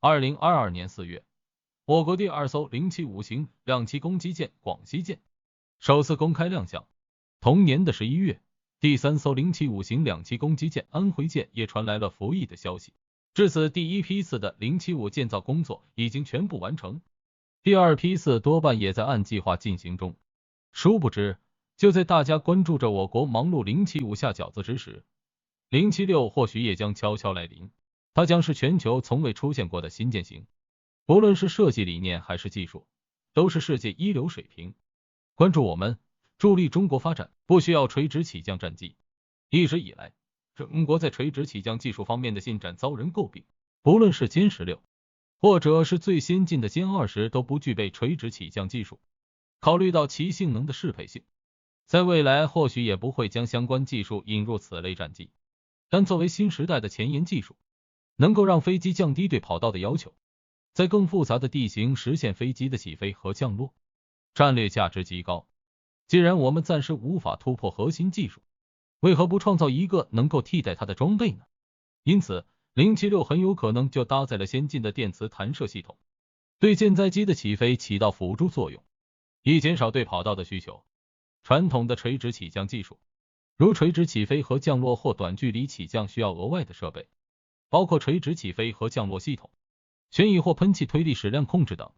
2022年4月，我国第2艘075型两栖攻击舰广西舰首次公开亮相。同年的11月，第3艘075型两栖攻击舰安徽舰也传来了服役的消息。至此，第一批次的075建造工作已经全部完成，第二批次多半也在按计划进行中。殊不知，就在大家关注着我国忙碌075下饺子之时，076或许也将悄悄来临。它将是全球从未出现过的新舰型，不论是设计理念还是技术，都是世界一流水平。关注我们，助力中国发展，不需要垂直起降战机。一直以来，中国在垂直起降技术方面的进展遭人诟病，不论是歼16，或者是最先进的歼20都不具备垂直起降技术。考虑到其性能的适配性，在未来或许也不会将相关技术引入此类战机。但作为新时代的前沿技术，能够让飞机降低对跑道的要求，在更复杂的地形实现飞机的起飞和降落，战略价值极高。既然我们暂时无法突破核心技术，为何不创造一个能够替代它的装备呢？因此076很有可能就搭载了先进的电磁弹射系统，对舰载机的起飞起到辅助作用，以减少对跑道的需求。传统的垂直起降技术，如垂直起飞和降落或短距离起降需要额外的设备，包括垂直起飞和降落系统、旋翼或喷气推力矢量控制等。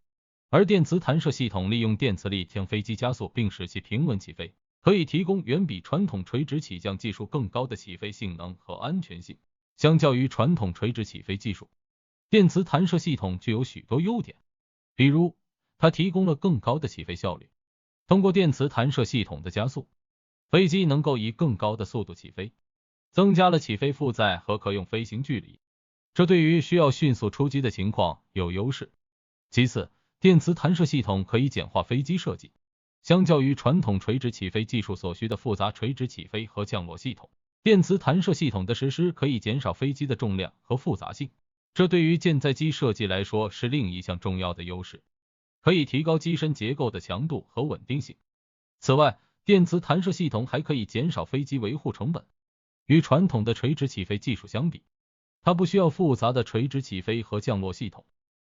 而电磁弹射系统利用电磁力将飞机加速并使其平稳起飞，可以提供远比传统垂直起降技术更高的起飞性能和安全性。相较于传统垂直起飞技术，电磁弹射系统具有许多优点，比如它提供了更高的起飞效率。通过电磁弹射系统的加速，飞机能够以更高的速度起飞，增加了起飞负载和可用飞行距离，这对于需要迅速出击的情况有优势。其次，电磁弹射系统可以简化飞机设计，相较于传统垂直起飞技术所需的复杂垂直起飞和降落系统，电磁弹射系统的实施可以减少飞机的重量和复杂性，这对于舰载机设计来说是另一项重要的优势，可以提高机身结构的强度和稳定性。此外，电磁弹射系统还可以减少飞机维护成本。与传统的垂直起飞技术相比，它不需要复杂的垂直起飞和降落系统，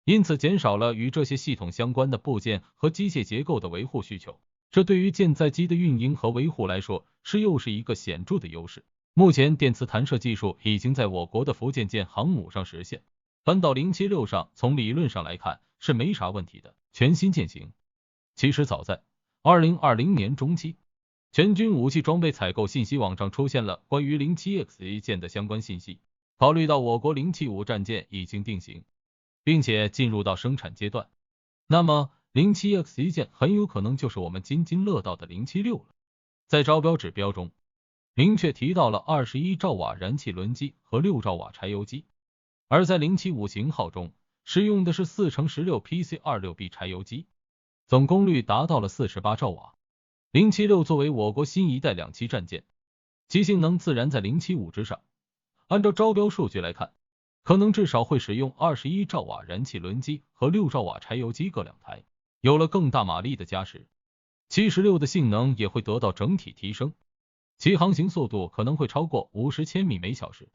因此减少了与这些系统相关的部件和机械结构的维护需求，这对于舰载机的运营和维护来说又是一个显著的优势。目前电磁弹射技术已经在我国的福建舰航母上实现，搬到076上，从理论上来看是没啥问题的。全新舰型，其实早在2020年中期，全军武器装备采购信息网上出现了关于07XA舰的相关信息。考虑到我国075战舰已经定型，并且进入到生产阶段，那么07XA舰很有可能就是我们津津乐道的076了。在招标指标中，明确提到了21兆瓦燃气轮机和6兆瓦柴油机，而在075型号中使用的是4×16 PC26B 柴油机，总功率达到了48兆瓦。076作为我国新一代两栖战舰，其性能自然在075之上。按照招标数据来看，可能至少会使用21兆瓦燃气轮机和6兆瓦柴油机各2台，有了更大马力的加持，76的性能也会得到整体提升，其航行速度可能会超过50千米每小时。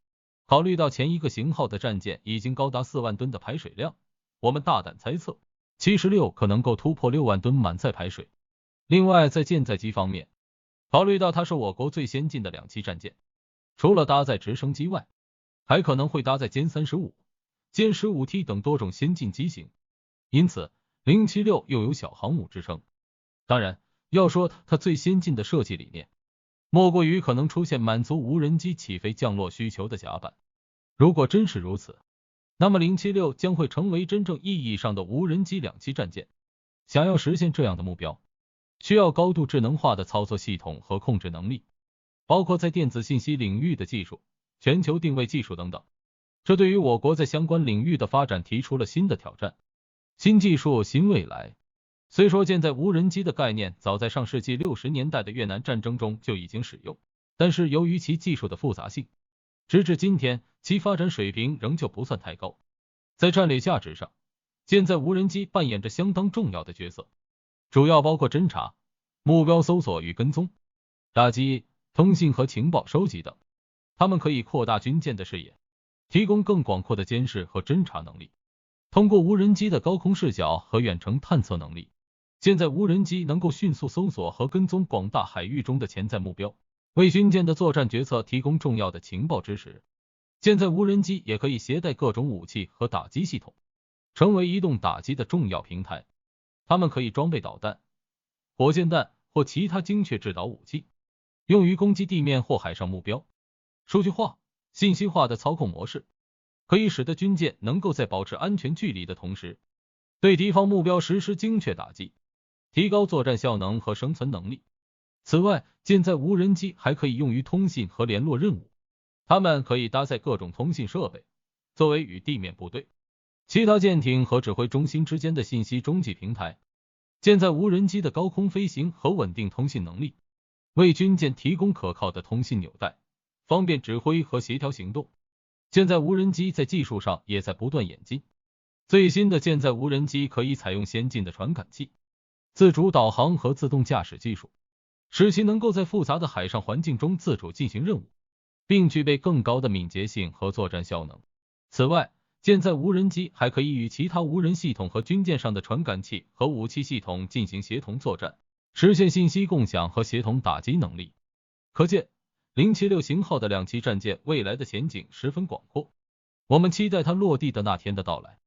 考虑到前一个型号的战舰已经高达4万吨的排水量，我们大胆猜测76可能够突破6万吨满载排水。另外，在舰载机方面，考虑到它是我国最先进的两栖战舰，除了搭载直升机外，还可能会搭载歼35、歼15T 等多种先进机型，因此076又有小航母之称。当然，要说它最先进的设计理念，莫过于可能出现满足无人机起飞降落需求的甲板。如果真是如此，那么076将会成为真正意义上的无人机两栖战舰。想要实现这样的目标，需要高度智能化的操作系统和控制能力，包括在电子信息领域的技术、全球定位技术等等，这对于我国在相关领域的发展提出了新的挑战。新技术新未来。虽说舰载无人机的概念早在上世纪60年代的越南战争中就已经使用，但是由于其技术的复杂性，直至今天其发展水平仍旧不算太高。在战略价值上，舰载无人机扮演着相当重要的角色，主要包括侦察、目标搜索与跟踪、打击、通信和情报收集等。它们可以扩大军舰的视野，提供更广阔的监视和侦察能力，通过无人机的高空视角和远程探测能力，现在无人机能够迅速搜索和跟踪广大海域中的潜在目标，为军舰的作战决策提供重要的情报支持。现在无人机也可以携带各种武器和打击系统，成为移动打击的重要平台。它们可以装备导弹、火箭弹或其他精确制导武器，用于攻击地面或海上目标。数据化、信息化的操控模式，可以使得军舰能够在保持安全距离的同时，对敌方目标实施精确打击，提高作战效能和生存能力。此外，现在无人机还可以用于通信和联络任务，它们可以搭载各种通信设备，作为与地面部队、其他舰艇和指挥中心之间的信息中继平台。现在无人机的高空飞行和稳定通信能力，为军舰提供可靠的通信纽带，方便指挥和协调行动。现在无人机在技术上也在不断演进，最新的现在无人机可以采用先进的传感器、自主导航和自动驾驶技术，使其能够在复杂的海上环境中自主进行任务，并具备更高的敏捷性和作战效能。此外，现在无人机还可以与其他无人系统和军舰上的传感器和武器系统进行协同作战，实现信息共享和协同打击能力。可见076型号的两栖战舰未来的前景十分广阔，我们期待它落地的那天的到来。